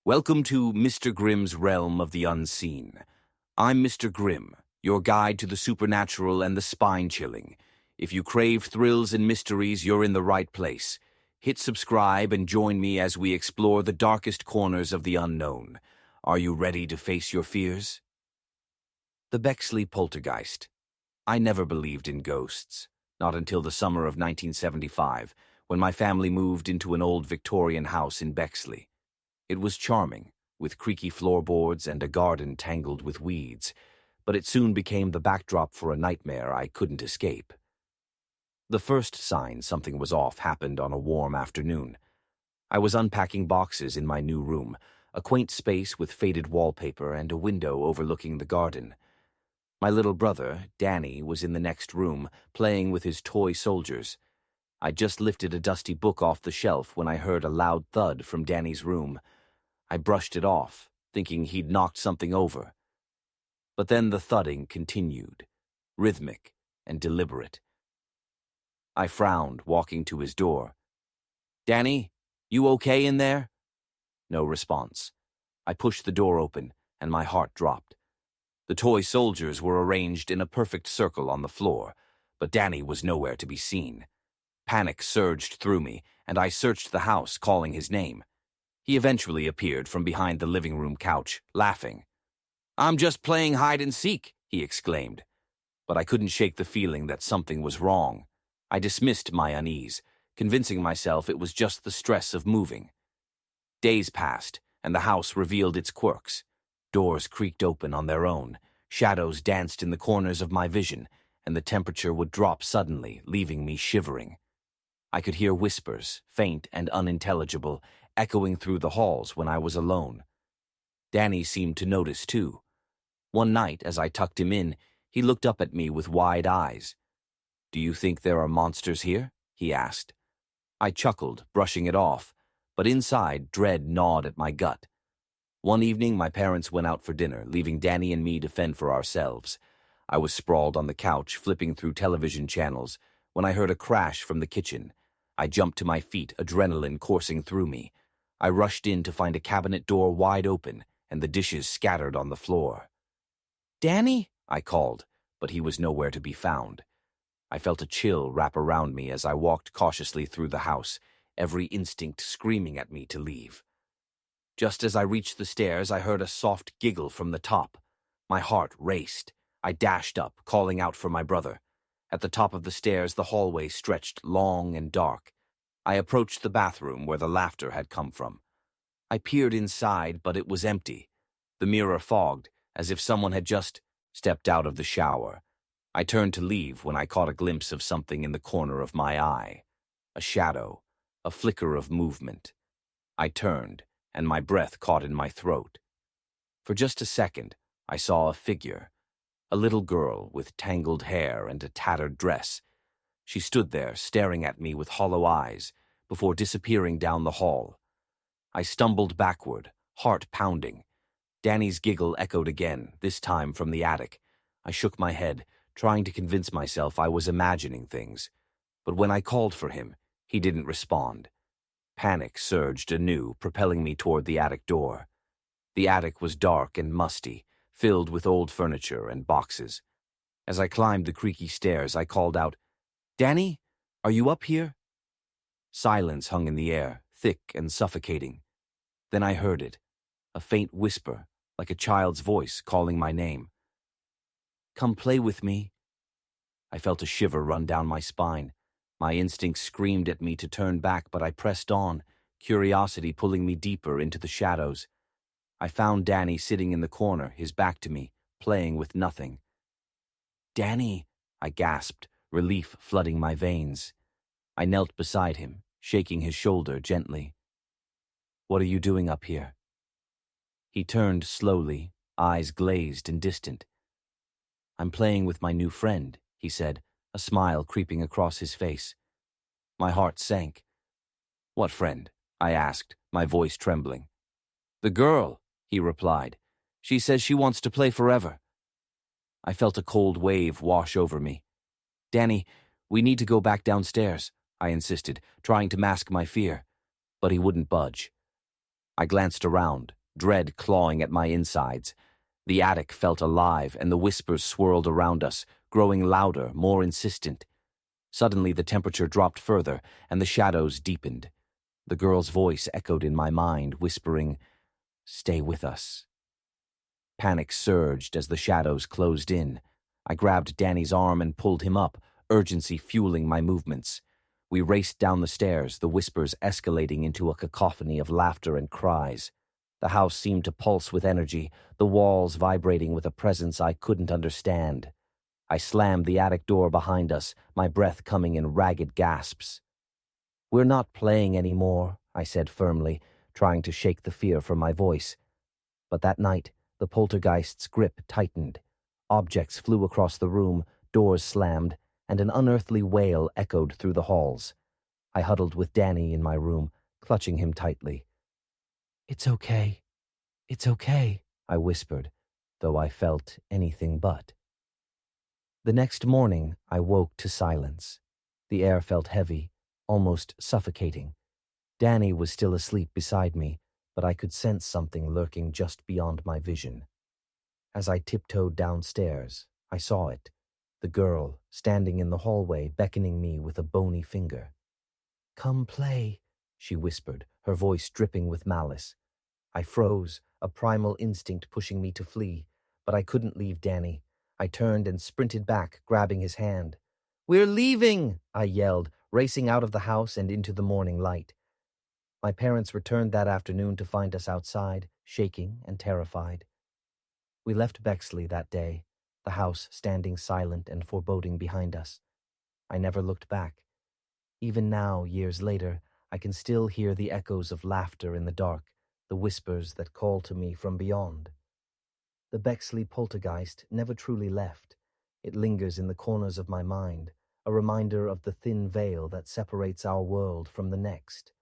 Welcome to Mr. Grimm's realm of the unseen. I'm Mr. Grimm, your guide to the supernatural and the spine-chilling. If you crave thrills and mysteries, you're in the right place. Hit subscribe and join me as we explore the darkest corners of the unknown. Are you ready to face your fears? The Bexley Poltergeist. I never believed in ghosts, not until the summer of 1975, when my family moved into an old Victorian house in Bexley. It was charming, with creaky floorboards and a garden tangled with weeds, but it soon became the backdrop for a nightmare I couldn't escape. The first sign something was off happened on a warm afternoon. I was unpacking boxes in my new room, a quaint space with faded wallpaper and a window overlooking the garden. My little brother, Danny, was in the next room, playing with his toy soldiers. I just lifted a dusty book off the shelf when I heard a loud thud from Danny's room. I brushed it off, thinking he'd knocked something over. But then the thudding continued, rhythmic and deliberate. I frowned, walking to his door. "Danny, you okay in there?" No response. I pushed the door open, and my heart dropped. The toy soldiers were arranged in a perfect circle on the floor, but Danny was nowhere to be seen. Panic surged through me, and I searched the house, calling his name. He eventually appeared from behind the living room couch, laughing. "I'm just playing hide and seek," he exclaimed. But I couldn't shake the feeling that something was wrong. I dismissed my unease, convincing myself it was just the stress of moving. Days passed, and the house revealed its quirks. Doors creaked open on their own, shadows danced in the corners of my vision, and the temperature would drop suddenly, leaving me shivering. I could hear whispers, faint and unintelligible, echoing through the halls when I was alone. Danny seemed to notice too. One night, as I tucked him in, he looked up at me with wide eyes. "Do you think there are monsters here?" he asked. I chuckled, brushing it off, but inside, dread gnawed at my gut. One evening, my parents went out for dinner, leaving Danny and me to fend for ourselves. I was sprawled on the couch, flipping through television channels, when I heard a crash from the kitchen. I jumped to my feet, adrenaline coursing through me. I rushed in to find a cabinet door wide open and the dishes scattered on the floor. "Danny?" I called, but he was nowhere to be found. I felt a chill wrap around me as I walked cautiously through the house, every instinct screaming at me to leave. Just as I reached the stairs, I heard a soft giggle from the top. My heart raced. I dashed up, calling out for my brother. At the top of the stairs, the hallway stretched long and dark. I approached the bathroom where the laughter had come from. I peered inside, but it was empty. The mirror fogged, as if someone had just stepped out of the shower. I turned to leave when I caught a glimpse of something in the corner of my eye. A shadow, a flicker of movement. I turned, and my breath caught in my throat. For just a second, I saw a figure, a little girl with tangled hair and a tattered dress. She stood there, staring at me with hollow eyes, before disappearing down the hall. I stumbled backward, heart pounding. Danny's giggle echoed again, this time from the attic. I shook my head, trying to convince myself I was imagining things. But when I called for him, he didn't respond. Panic surged anew, propelling me toward the attic door. The attic was dark and musty, filled with old furniture and boxes. As I climbed the creaky stairs, I called out, "Danny, are you up here?" Silence hung in the air, thick and suffocating. Then I heard it, a faint whisper, like a child's voice calling my name. "Come play with me." I felt a shiver run down my spine. My instincts screamed at me to turn back, but I pressed on, curiosity pulling me deeper into the shadows. I found Danny sitting in the corner, his back to me, playing with nothing. "Danny," I gasped, relief flooding my veins. I knelt beside him, shaking his shoulder gently. "What are you doing up here?" He turned slowly, eyes glazed and distant. "I'm playing with my new friend," he said, a smile creeping across his face. My heart sank. "What friend?" I asked, my voice trembling. "The girl," he replied. "She says she wants to play forever." I felt a cold wave wash over me. "Danny, we need to go back downstairs," I insisted, trying to mask my fear. But he wouldn't budge. I glanced around, dread clawing at my insides. The attic felt alive, and the whispers swirled around us, growing louder, more insistent. Suddenly the temperature dropped further, and the shadows deepened. The girl's voice echoed in my mind, whispering, "Stay with us." Panic surged as the shadows closed in. I grabbed Danny's arm and pulled him up, urgency fueling my movements. We raced down the stairs, the whispers escalating into a cacophony of laughter and cries. The house seemed to pulse with energy, the walls vibrating with a presence I couldn't understand. I slammed the attic door behind us, my breath coming in ragged gasps. "We're not playing anymore," I said firmly, trying to shake the fear from my voice. But that night, the poltergeist's grip tightened. Objects flew across the room, doors slammed, and an unearthly wail echoed through the halls. I huddled with Danny in my room, clutching him tightly. "It's okay. It's okay," I whispered, though I felt anything but. The next morning, I woke to silence. The air felt heavy, almost suffocating. Danny was still asleep beside me, but I could sense something lurking just beyond my vision. As I tiptoed downstairs, I saw it, the girl standing in the hallway beckoning me with a bony finger. "Come play," she whispered, her voice dripping with malice. I froze, a primal instinct pushing me to flee, but I couldn't leave Danny. I turned and sprinted back, grabbing his hand. "We're leaving!" I yelled, racing out of the house and into the morning light. My parents returned that afternoon to find us outside, shaking and terrified. We left Bexley that day, the house standing silent and foreboding behind us. I never looked back. Even now, years later, I can still hear the echoes of laughter in the dark, the whispers that call to me from beyond. The Bexley Poltergeist never truly left. It lingers in the corners of my mind, a reminder of the thin veil that separates our world from the next.